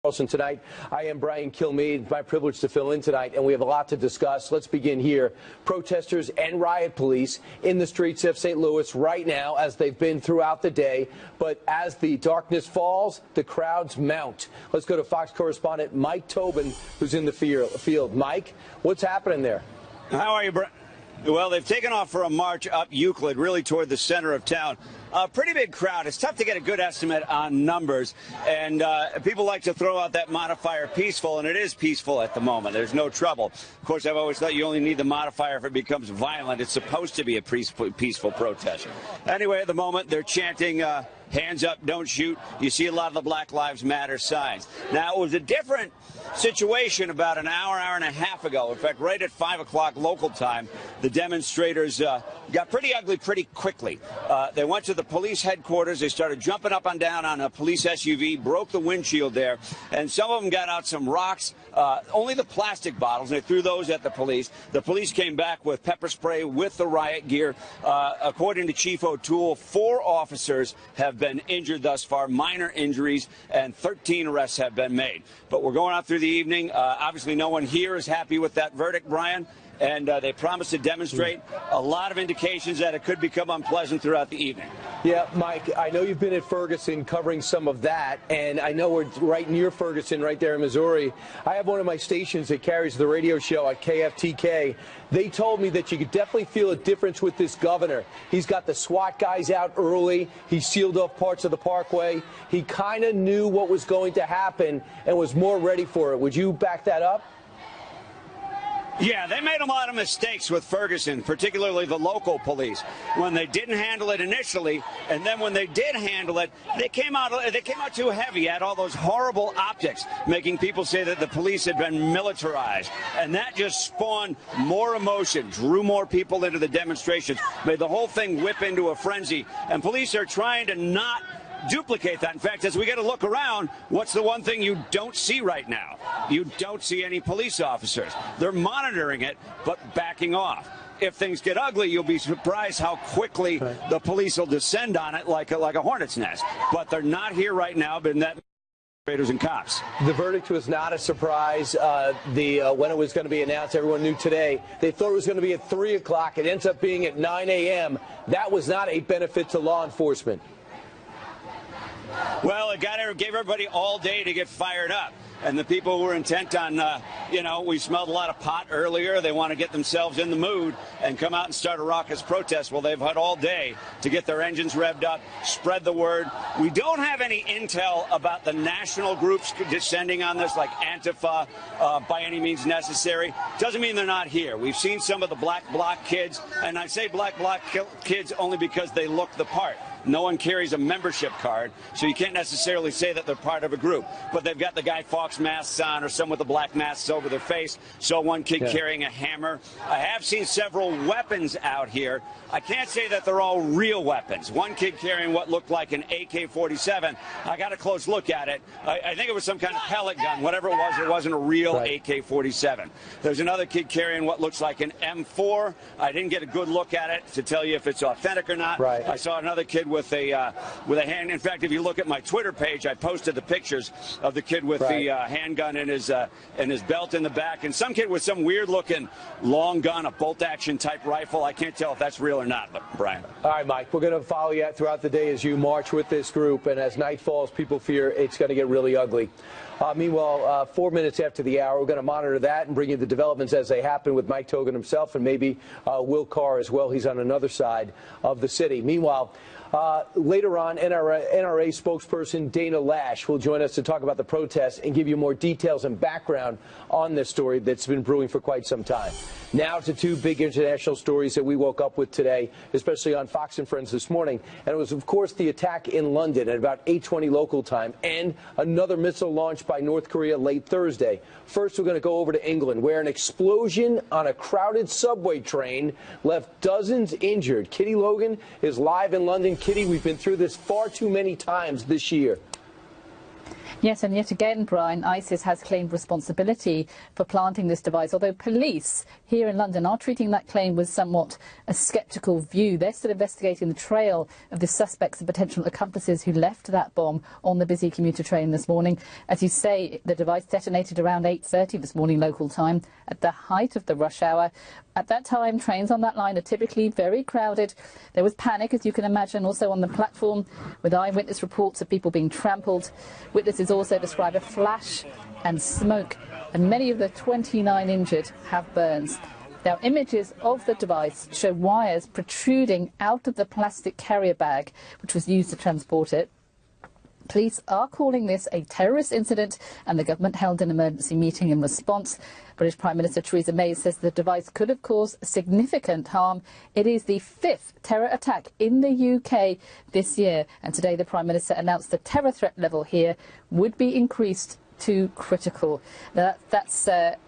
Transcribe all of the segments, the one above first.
Carlson tonight. I am Brian Kilmeade. It's my privilege to fill in tonight, and we have a lot to discuss. Let's begin here. Protesters and riot police in the streets of St. Louis right now, as they've been throughout the day. But as the darkness falls, the crowds mount. Let's go to Fox correspondent Mike Tobin, who's in the field. Mike, what's happening there? How are you, Brian? Well, they've taken off for a march up Euclid, really toward the center of town. A pretty big crowd. It's tough to get a good estimate on numbers, and people like to throw out that modifier peaceful, and it is peaceful at the moment. There's no trouble. Of course, I've always thought you only need the modifier if it becomes violent. It's supposed to be a peaceful protest. Anyway, at the moment, they're chanting hands up, don't shoot. You see a lot of the Black Lives Matter signs. Now, it was a different situation about an hour and a half ago. In fact, right at 5 o'clock local time, the demonstrators got pretty ugly pretty quickly. They went to the police headquarters. They started jumping up and down on a police SUV, broke the windshield there, and some of them got out some rocks, only the plastic bottles, and they threw those at the police. The police came back with pepper spray with the riot gear. According to Chief O'Toole, 4 officers have been injured thus far, minor injuries, and 13 arrests have been made. But we're going out through the evening. Obviously, no one here is happy with that verdict, Brian. And they promised to demonstrate. A lot of indications that it could become unpleasant throughout the evening. Yeah, Mike, I know you've been at Ferguson covering some of that, and I know we're right near Ferguson, right there in Missouri. I have one of my stations that carries the radio show at KFTK. They told me that you could definitely feel a difference with this governor. He's got the SWAT guys out early. He sealed off parts of the parkway. He kind of knew what was going to happen and was more ready for it. Would you back that up? Yeah, they made a lot of mistakes with Ferguson, particularly the local police, when they didn't handle it initially, and then when they did handle it, they came out too heavy, had all those horrible optics, making people say that the police had been militarized, and that just spawned more emotion, drew more people into the demonstrations, made the whole thing whip into a frenzy, and police are trying to not duplicate that. In fact, as we get a look around, what's the one thing you don't see right now? You don't see any police officers. They're monitoring it, but backing off. If things get ugly, you'll be surprised how quickly the police will descend on it like a hornet's nest. But they're not here right now, but that traders and cops. The verdict was not a surprise. When it was going to be announced, everyone knew today. They thought it was going to be at 3 o'clock. It ends up being at 9 a.m. That was not a benefit to law enforcement. Well, it gave everybody all day to get fired up. And the people were intent on, we smelled a lot of pot earlier. They want to get themselves in the mood and come out and start a raucous protest. Well, they've had all day to get their engines revved up, spread the word. We don't have any intel about the national groups descending on this, like Antifa, by any means necessary. Doesn't mean they're not here. We've seen some of the Black Bloc kids, and I say Black Bloc kids only because they look the part. No one carries a membership card, so you can't necessarily say that they're part of a group. But they've got the Guy Fawkes masks on, or some with the black masks over their face. Saw one kid carrying a hammer. I have seen several weapons out here. I can't say that they're all real weapons. One kid carrying what looked like an AK-47. I got a close look at it. I think it was some kind of pellet gun. Whatever it wasn't a real AK-47. There's another kid carrying what looks like an M4. I didn't get a good look at it to tell you if it's authentic or not. I saw another kid with a hand. In fact, if you look at my Twitter page, I posted the pictures of the kid with the handgun in his belt in the back, and some kid with some weird-looking long gun, a bolt-action type rifle. I can't tell if that's real or not, but Brian. All right, Mike, we're going to follow you throughout the day as you march with this group, and as night falls, people fear it's going to get really ugly. Meanwhile, 4 minutes after the hour, we're going to monitor that and bring you the developments as they happen with Mike Tobin himself and maybe Will Carr as well. He's on another side of the city. Meanwhile, later on, NRA spokesperson Dana Lash will join us to talk about the protests and give you more details and background on this story that's been brewing for quite some time. Now to 2 big international stories that we woke up with today, especially on Fox and Friends this morning. And it was, of course, the attack in London at about 8:20 local time and another missile launch by North Korea late Thursday. First, we're going to go over to England, where an explosion on a crowded subway train left dozens injured. Kitty Logan is live in London. Kitty, we've been through this far too many times this year. Yes, and yet again, Brian, ISIS has claimed responsibility for planting this device, although police here in London are treating that claim with somewhat a sceptical view. They're still investigating the trail of the suspects and potential accomplices who left that bomb on the busy commuter train this morning. As you say, the device detonated around 8:30 this morning local time at the height of the rush hour. At that time, trains on that line are typically very crowded. There was panic, as you can imagine, also on the platform, with eyewitness reports of people being trampled. Witnesses also describe a flash and smoke, and many of the 29 injured have burns. Now, images of the device show wires protruding out of the plastic carrier bag, which was used to transport it. Police are calling this a terrorist incident, and the government held an emergency meeting in response. British Prime Minister Theresa May says the device could have caused significant harm. It is the 5th terror attack in the UK this year, and today the Prime Minister announced the terror threat level here would be increased to critical. That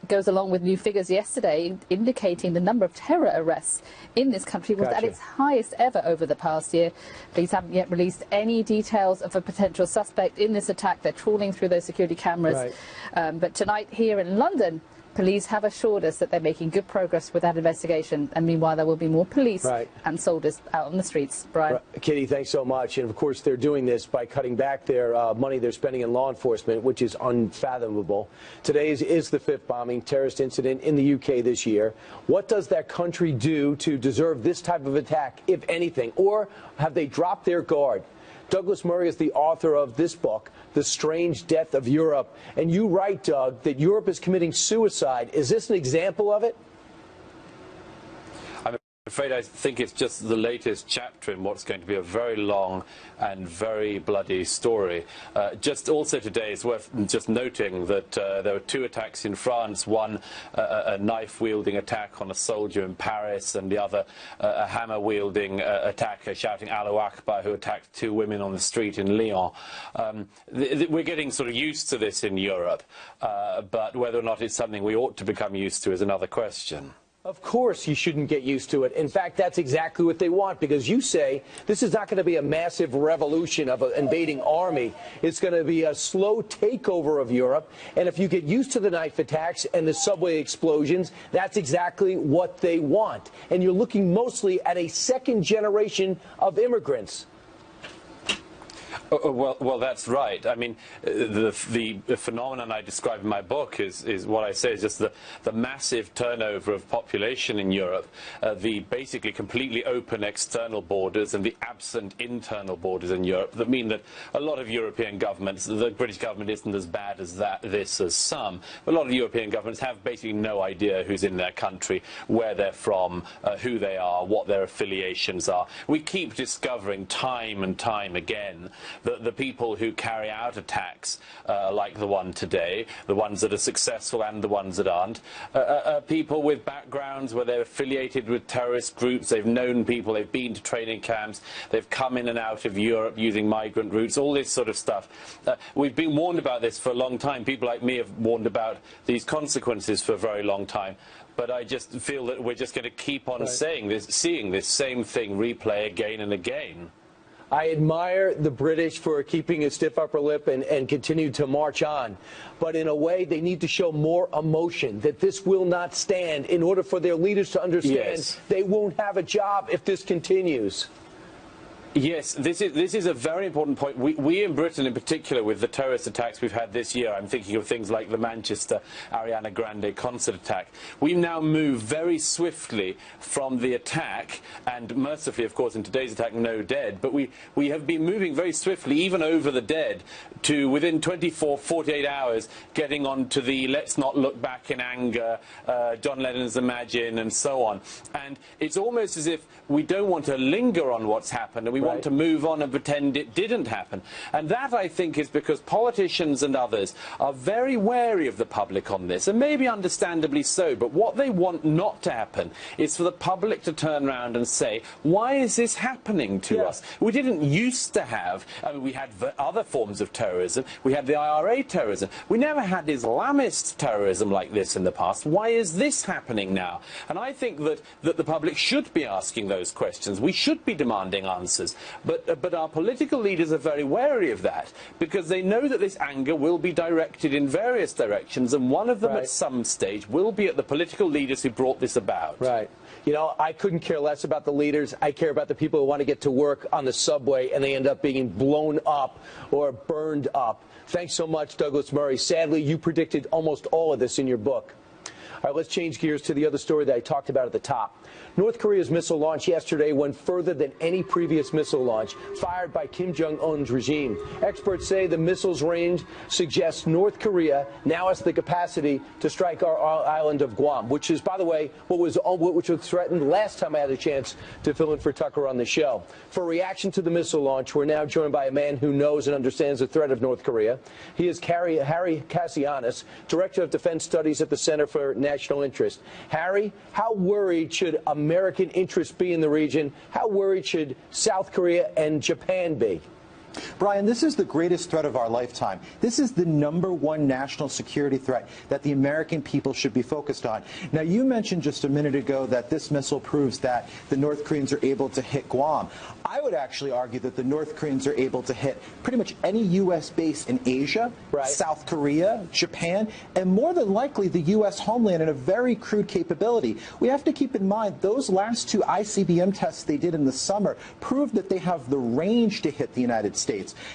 goes along with new figures yesterday indicating the number of terror arrests in this country was at its highest ever over the past year. Police haven't yet released any details of a potential suspect in this attack. They're trawling through those security cameras. But tonight here in London, police have assured us that they're making good progress with that investigation, and meanwhile there will be more police and soldiers out on the streets. Brian. Kitty, thanks so much. And of course they're doing this by cutting back their money they're spending in law enforcement, which is unfathomable. Today is the 5th bombing terrorist incident in the UK this year. What does that country do to deserve this type of attack, if anything? Or have they dropped their guard? Douglas Murray is the author of this book, The Strange Death of Europe. And you write, Doug, that Europe is committing suicide. Is this an example of it? I'm afraid I think it's just the latest chapter in what's going to be a very long and very bloody story. Just also today, it's worth just noting that there were 2 attacks in France, one a knife-wielding attack on a soldier in Paris, and the other a hammer-wielding attacker shouting Allahu Akbar, who attacked 2 women on the street in Lyon. We're getting sort of used to this in Europe, but whether or not it's something we ought to become used to is another question. Of course you shouldn't get used to it. In fact, that's exactly what they want, because you say this is not going to be a massive revolution of an invading army. It's going to be a slow takeover of Europe. And if you get used to the knife attacks and the subway explosions, that's exactly what they want. And you're looking mostly at a second generation of immigrants. Well, that's right. I mean, the phenomenon I describe in my book is what I say is just the massive turnover of population in Europe, the basically completely open external borders and the absent internal borders in Europe that mean that a lot of European governments, the British government isn't as bad as this as some, but a lot of European governments have basically no idea who's in their country, where they're from, who they are, what their affiliations are. We keep discovering time and time again that the people who carry out attacks like the one today, the ones that are successful and the ones that aren't, are people with backgrounds where they're affiliated with terrorist groups, they've known people, they've been to training camps, they've come in and out of Europe using migrant routes, all this sort of stuff. We've been warned about this for a long time. People like me have warned about these consequences for a very long time. But I just feel that we're just going to keep on seeing this same thing replay again and again. I admire the British for keeping a stiff upper lip and continue to march on. But in a way, they need to show more emotion, that this will not stand, in order for their leaders to understand they won't have a job if this continues. Yes, this is a very important point. We in Britain, in particular, with the terrorist attacks we've had this year, I'm thinking of things like the Manchester Ariana Grande concert attack, we've now moved very swiftly from the attack, and mercifully, of course, in today's attack, no dead, but we have been moving very swiftly, even over the dead, to within 48 hours, getting on to the Let's Not Look Back in Anger, John Lennon's Imagine, and so on. And it's almost as if we don't want to linger on what's happened, and we want to move on and pretend it didn't happen. And that, I think, is because politicians and others are very wary of the public on this, and maybe understandably so, but what they want not to happen is for the public to turn around and say, why is this happening to us? We didn't used to have, I mean, we had other forms of terrorism, we had the IRA terrorism, we never had Islamist terrorism like this in the past. Why is this happening now? And I think that the public should be asking those questions. We should be demanding answers. others. But our political leaders are very wary of that because they know that this anger will be directed in various directions, and one of them at some stage will be at the political leaders who brought this about. Right. You know, I couldn't care less about the leaders. I care about the people who want to get to work on the subway and they end up being blown up or burned up. Thanks so much, Douglas Murray. Sadly, you predicted almost all of this in your book. All right, let's change gears to the other story that I talked about at the top. North Korea's missile launch yesterday went further than any previous missile launch fired by Kim Jong-un's regime. Experts say the missile's range suggests North Korea now has the capacity to strike our island of Guam, which is, by the way, which was threatened last time I had a chance to fill in for Tucker on the show. For reaction to the missile launch, we're now joined by a man who knows and understands the threat of North Korea. He is Harry Cassianis, Director of Defense Studies at the Center for National Interest. Harry, how worried should American interests be in the region? How worried should South Korea and Japan be? Brian, this is the greatest threat of our lifetime. This is the #1 national security threat that the American people should be focused on. Now, you mentioned just a minute ago that this missile proves that the North Koreans are able to hit Guam. I would actually argue that the North Koreans are able to hit pretty much any U.S. base in Asia, South Korea, Japan, and more than likely the U.S. homeland in a very crude capability. We have to keep in mind those last 2 ICBM tests they did in the summer proved that they have the range to hit the United States.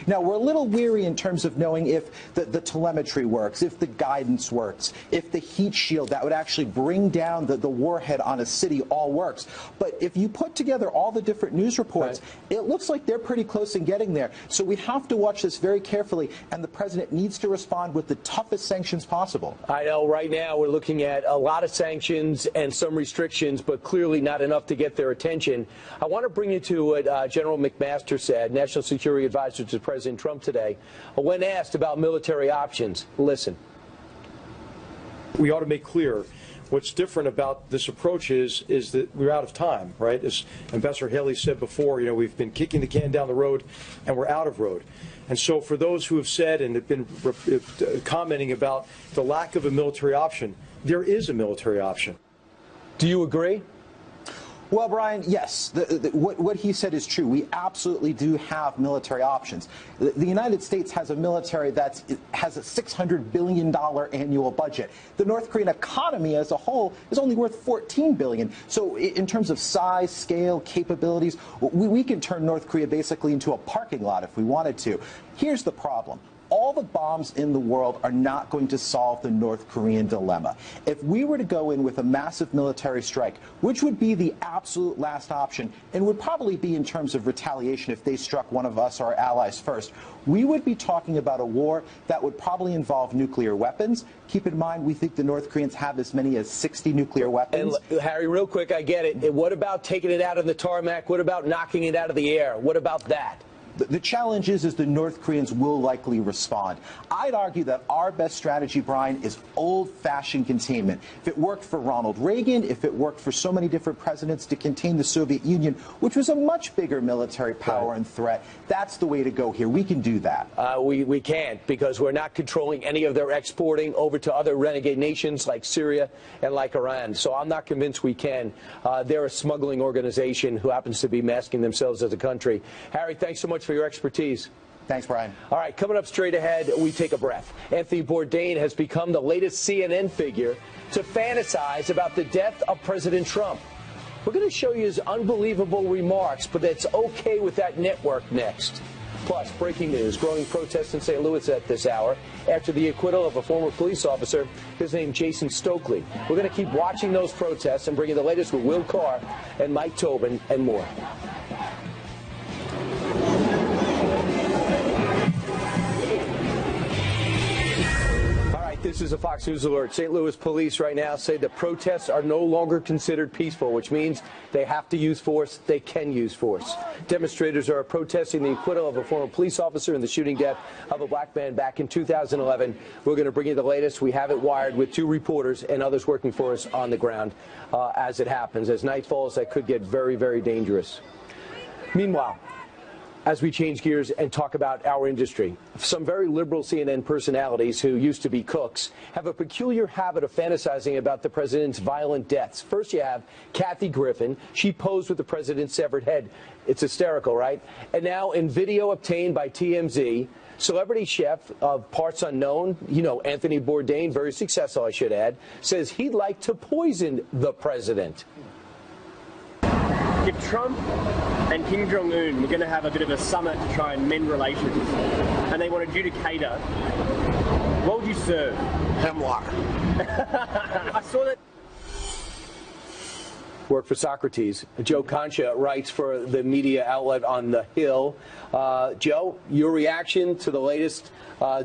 Now, we're a little weary in terms of knowing if the telemetry works, if the guidance works, if the heat shield that would actually bring down the warhead on a city all works. But if you put together all the different news reports, it looks like they're pretty close in getting there. So we have to watch this very carefully, and the president needs to respond with the toughest sanctions possible. I know right now we're looking at a lot of sanctions and some restrictions, but clearly not enough to get their attention. I want to bring you to what General McMaster said, National Security Advisor to President Trump today, when asked about military options. Listen. We ought to make clear what's different about this approach is that we're out of time, right? As Ambassador Haley said before, you know, we've been kicking the can down the road and we're out of road. And so for those who have said and have been commenting about the lack of a military option, there is a military option. Do you agree? Well, Brian, yes. What he said is true. We absolutely do have military options. The United States has a military that has a $600 billion annual budget. The North Korean economy as a whole is only worth $14 billion. So in terms of size, scale, capabilities, we can turn North Korea basically into a parking lot if we wanted to. Here's the problem. All the bombs in the world are not going to solve the North Korean dilemma. If we were to go in with a massive military strike, which would be the absolute last option, and would probably be in terms of retaliation if they struck one of us or our allies first, we would be talking about a war that would probably involve nuclear weapons. Keep in mind, we think the North Koreans have as many as 60 nuclear weapons. And Harry, real quick, I get it. What about taking it out of the tarmac? What about knocking it out of the air? What about that? The challenge is the North Koreans will likely respond. I'd argue that our best strategy, Brian, is old-fashioned containment. If it worked for Ronald Reagan, if it worked for so many different presidents to contain the Soviet Union, which was a much bigger military power and threat, that's the way to go here. We can do that. We can't, because we're not controlling any of their exporting over to other renegade nations like Syria and like Iran. So I'm not convinced we can. They're a smuggling organization who happens to be masking themselves as a country. Harry, thanks so much for your expertise. Thanks, Brian. All right, coming up straight ahead, we take a breath. Anthony Bourdain has become the latest CNN figure to fantasize about the death of President Trump. We're going to show you his unbelievable remarks, but it's okay with that network next. Plus, breaking news, growing protests in St. Louis at this hour after the acquittal of a former police officer, his name Jason Stokely. We're going to keep watching those protests and bring you the latest with Will Carr and Mike Tobin and more. This is a Fox News alert. St. Louis police right now say the protests are no longer considered peaceful, which means they have to use force. They can use force. Demonstrators are protesting the acquittal of a former police officer in the shooting death of a black man back in 2011. We're going to bring you the latest. We have it wired with 2 reporters and others working for us on the ground as it happens. As night falls, that could get very, very dangerous. Meanwhile, As we change gears and talk about our industry, some very liberal CNN personalities who used to be cooks have a peculiar habit of fantasizing about the president's violent deaths. First, you have Kathy Griffin. She posed with the president's severed head. It's hysterical, right? And now, in video obtained by TMZ, celebrity chef of Parts Unknown, Anthony Bourdain, very successful, I should add, says he'd like to poison the president. If Trump and Kim Jong-un were going to have a bit of a summit to try and mend relations, and they wanted you to cater, what would you serve? Hemlock. I saw that. Work for Socrates. Joe Concha writes for the media outlet On the Hill. Joe, your reaction to the latest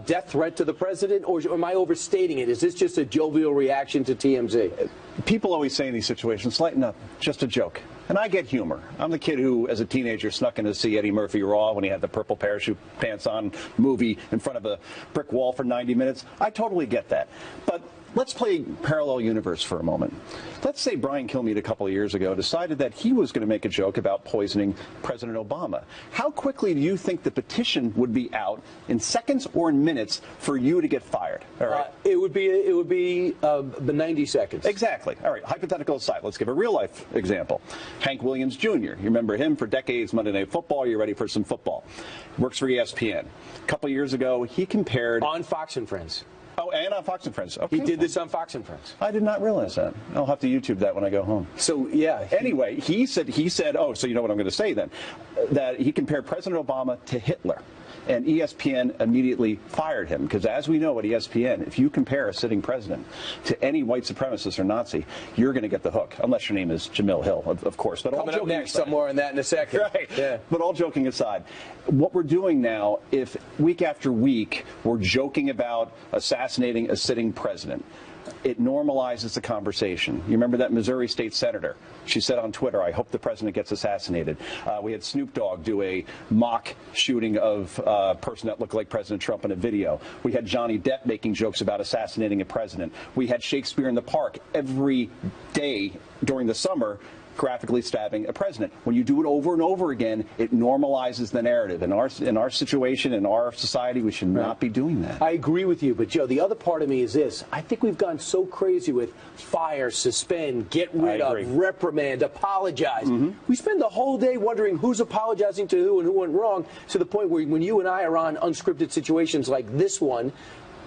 death threat to the president, or am I overstating it? Is this just a jovial reaction to TMZ? People always say in these situations, lighten up, just a joke. And I get humor. I'm the kid who, as a teenager, snuck in to see Eddie Murphy Raw when he had the purple parachute pants on movie in front of a brick wall for 90 minutes. I totally get that. But let's play parallel universe for a moment. Let's say Brian Kilmeade a couple of years ago decided that he was going to make a joke about poisoning President Obama. How quickly do you think the petition would be out, in seconds or in minutes, for you to get fired? All right. It would be 90 seconds. Exactly. All right. Hypothetical aside, let's give a real life example. Hank Williams Jr. You remember him for decades, Monday Night Football. You're ready for some football. Works for ESPN. A couple of years ago, he compared on Fox and Friends. Oh, and on Fox and Friends. Okay. He did this on Fox and Friends. I did not realize that. I'll have to YouTube that when I go home. So, yeah. Anyway, he said, oh, so you know what I'm going to say then, that he compared President Obama to Hitler. And ESPN immediately fired him, because as we know at ESPN, if you compare a sitting president to any white supremacist or Nazi, you're going to get the hook, unless your name is Jamil Hill, of course. But coming up next, some more on that in a second. Right. Yeah. But all joking aside, what we're doing now, if week after week we're joking about assassinating a sitting president, it normalizes the conversation. You remember that Missouri state senator? She said on Twitter, I hope the president gets assassinated. We had Snoop Dogg do a mock shooting of a person that looked like President Trump in a video. We had Johnny Depp making jokes about assassinating a president. We had Shakespeare in the Park every day during the summer graphically stabbing a president. When you do it over and over again, it normalizes the narrative. In our situation, in our society, we should not be doing that. I agree with you, but Joe, the other part of me is this. I think we've gone so crazy with fire, suspend, get rid of, reprimand, apologize. We spend the whole day wondering who's apologizing to who and who went wrong, to the point where when you and I are on unscripted situations like this one,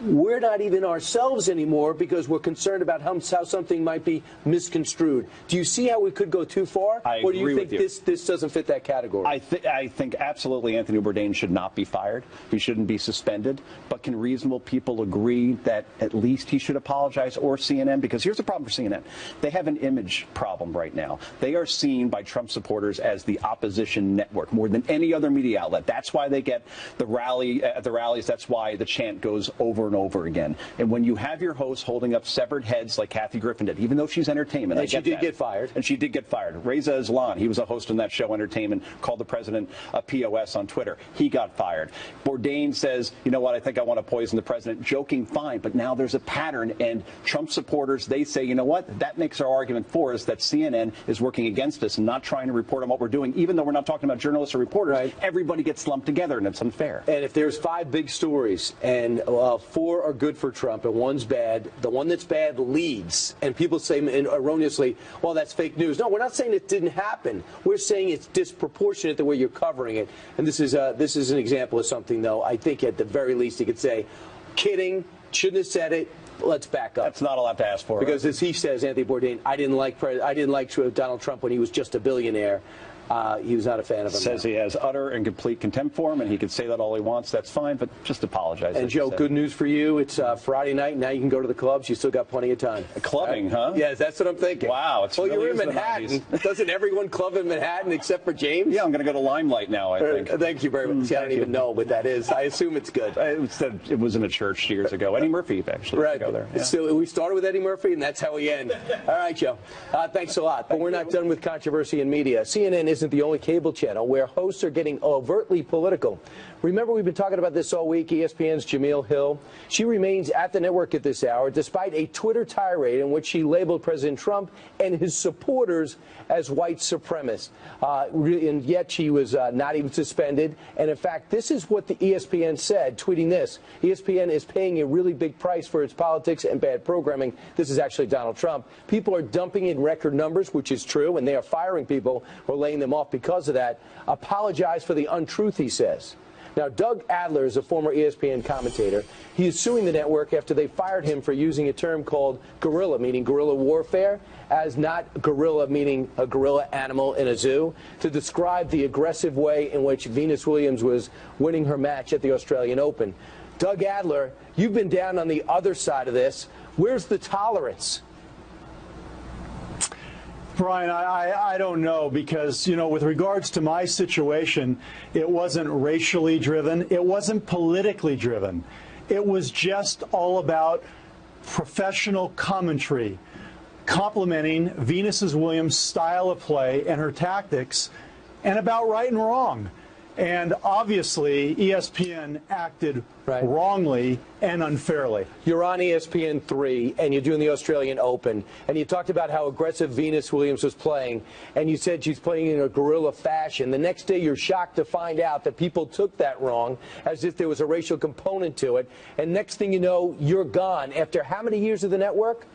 we're not even ourselves anymore because we're concerned about how something might be misconstrued. Do you see how we could go too far? Or do you think this doesn't fit that category? I think absolutely Anthony Bourdain should not be fired. He shouldn't be suspended. But can reasonable people agree that at least he should apologize, or CNN? Because here's the problem for CNN. They have an image problem right now. They are seen by Trump supporters as the opposition network more than any other media outlet. That's why they get the rally at the rallies. That's why the chant goes over and over again. And when you have your host holding up severed heads like Kathy Griffin did, even though she's entertainment, and she did get fired. And she did get fired. Reza Islan, he was a host on that show, Entertainment, called the president a POS on Twitter. He got fired. Bourdain says, you know what, I think I want to poison the president. Joking, fine, but now there's a pattern, and Trump supporters, they say, you know what, that makes our argument for us that CNN is working against us and not trying to report on what we're doing, even though we're not talking about journalists or reporters. Everybody gets lumped together, and it's unfair. And if there's 5 big stories, and 4 are good for Trump and 1's bad, the one that's bad leads. And people say erroneously, well, that's fake news. No, we're not saying it didn't happen. We're saying it's disproportionate the way you're covering it. And this is an example of something, though, I think at the very least he could say, kidding, shouldn't have said it. Let's back up. That's not a lot to ask for. Because as he says, Anthony Bourdain, I didn't like Donald Trump when he was just a billionaire. He was not a fan of him. Says he has utter and complete contempt for him, and he can say that all he wants. That's fine, but just apologize. And Joe, good news for you. It's Friday night. Now you can go to the clubs. You still got plenty of time. Clubbing, huh? Yes, that's what I'm thinking. Wow. Well, you're in Manhattan. Doesn't everyone club in Manhattan except for James? Yeah, I'm going to go to Limelight now, I think. Thank you very much. See, I don't even know what that is. I assume it's good. It was in a church years ago. Eddie Murphy actually used to go there. Yeah. So we started with Eddie Murphy, and that's how we end. All right, Joe. Thanks a lot. But we're not done with controversy in media. CNN isn't the only cable channel where hosts are getting overtly political. Remember, we've been talking about this all week. ESPN's Jameel Hill. She remains at the network at this hour, despite a Twitter tirade in which she labeled President Trump and his supporters as white supremacists. And yet she was not even suspended. And in fact, this is what the ESPN said, tweeting this. ESPN is paying a really big price for its politics and bad programming. This is actually Donald Trump. People are dumping in record numbers, which is true, and they are firing people or laying them off because of that. Apologize for the untruth, he says. Now, Doug Adler is a former ESPN commentator. He is suing the network after they fired him for using a term called guerrilla, meaning guerrilla warfare, as not gorilla, meaning a gorilla animal in a zoo, to describe the aggressive way in which Venus Williams was winning her match at the Australian Open. Doug Adler, you've been down on the other side of this. Where's the tolerance? Brian, I don't know, because, you know, with regards to my situation, it wasn't racially driven. It wasn't politically driven. It was just all about professional commentary, complimenting Venus Williams' style of play and her tactics, and about right and wrong. And obviously, ESPN acted wrongly and unfairly. You're on ESPN 3, and you're doing the Australian Open, and you talked about how aggressive Venus Williams was playing, and you said she's playing in a guerrilla fashion. The next day, you're shocked to find out that people took that wrong, as if there was a racial component to it. And next thing you know, you're gone. After how many years of the network?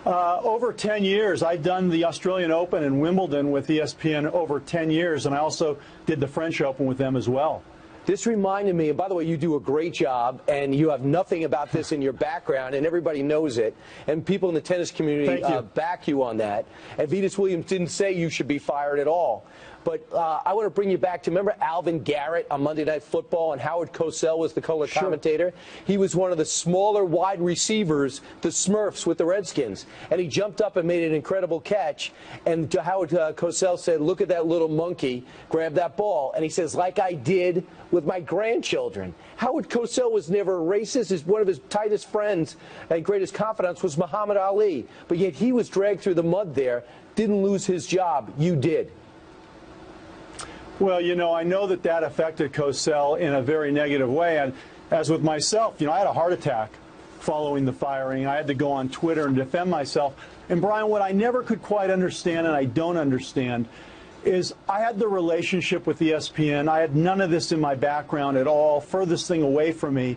Over 10 years. I've done the Australian Open and Wimbledon with ESPN over 10 years, and I also did the French Open with them as well. This reminded me, and by the way, you do a great job, and you have nothing about this in your background, and everybody knows it, and people in the tennis community back you on that. And Venus Williams didn't say you should be fired at all. But I want to bring you back to, remember Alvin Garrett on Monday Night Football, and Howard Cosell was the color commentator? He was one of the smaller wide receivers, the Smurfs with the Redskins. And he jumped up and made an incredible catch. And Howard Cosell said, look at that little monkey, grab that ball. And he says, like I did with my grandchildren. Howard Cosell was never racist. One of his tightest friends and greatest confidants was Muhammad Ali. But yet he was dragged through the mud there, didn't lose his job. You did. Well, you know, I know that that affected Cosell in a very negative way. And as with myself, you know, I had a heart attack following the firing. I had to go on Twitter and defend myself. And, Brian, what I never could quite understand, and I don't understand, is I had the relationship with ESPN. I had none of this in my background at all, furthest thing away from me.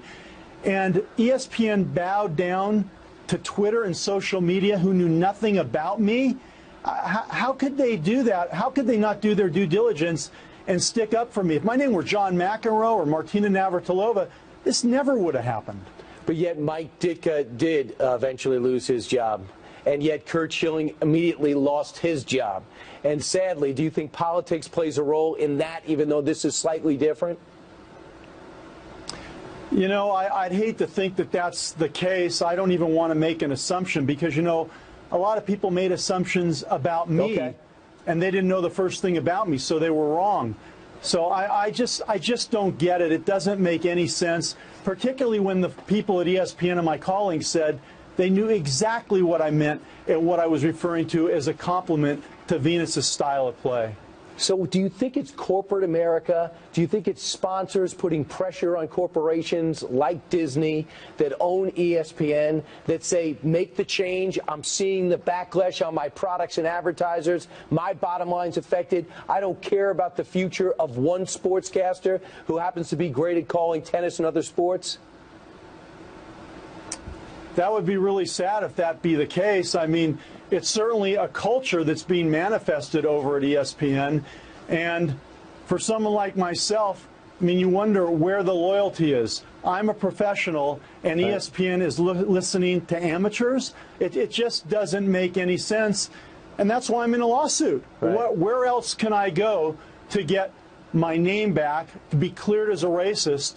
And ESPN bowed down to Twitter and social media who knew nothing about me. How could they do that? How could they not do their due diligence and stick up for me? If my name were John McEnroe or Martina Navratilova, this never would have happened. But yet Mike Ditka did eventually lose his job. And yet Kurt Schilling immediately lost his job. And sadly, do you think politics plays a role in that, even though this is slightly different? You know, I'd hate to think that that's the case. I don't even want to make an assumption because, you know, a lot of people made assumptions about me, and they didn't know the first thing about me, so they were wrong. So I just don't get it. It doesn't make any sense, particularly when the people at ESPN and my colleagues said they knew exactly what I meant and what I was referring to as a compliment to Venus's style of play. So do you think it's corporate America? Do you think it's sponsors putting pressure on corporations like Disney that own ESPN that say, make the change? I'm seeing the backlash on my products and advertisers. My bottom line's affected. I don't care about the future of one sportscaster who happens to be great at calling tennis and other sports. That would be really sad if that be the case. I mean, it's certainly a culture that's being manifested over at ESPN. And for someone like myself, I mean, you wonder where the loyalty is. I'm a professional, and ESPN is listening to amateurs. It just doesn't make any sense. And that's why I'm in a lawsuit. Where else can I go to get my name back, to be cleared as a racist,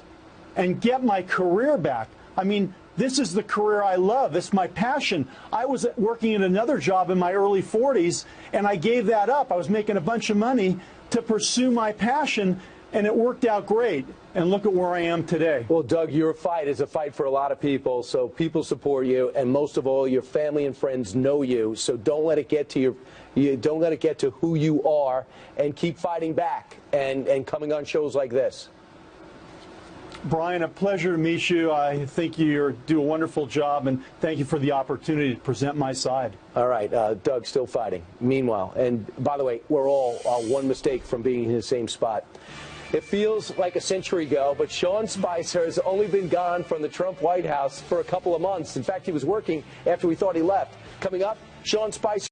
and get my career back? I mean, this is the career I love. This is my passion. I was working at another job in my early 40s, and I gave that up. I was making a bunch of money to pursue my passion, and it worked out great. And look at where I am today. Well, Doug, your fight is a fight for a lot of people, so people support you, and most of all, your family and friends know you. So don't let it get to don't let it get to who you are, and keep fighting back and coming on shows like this. Brian, a pleasure to meet you. I think you do a wonderful job, and thank you for the opportunity to present my side. All right, Doug, still fighting. Meanwhile, and by the way, we're all one mistake from being in the same spot. It feels like a century ago, but Sean Spicer has only been gone from the Trump White House for a couple of months. In fact, he was working after we thought he left. Coming up, Sean Spicer.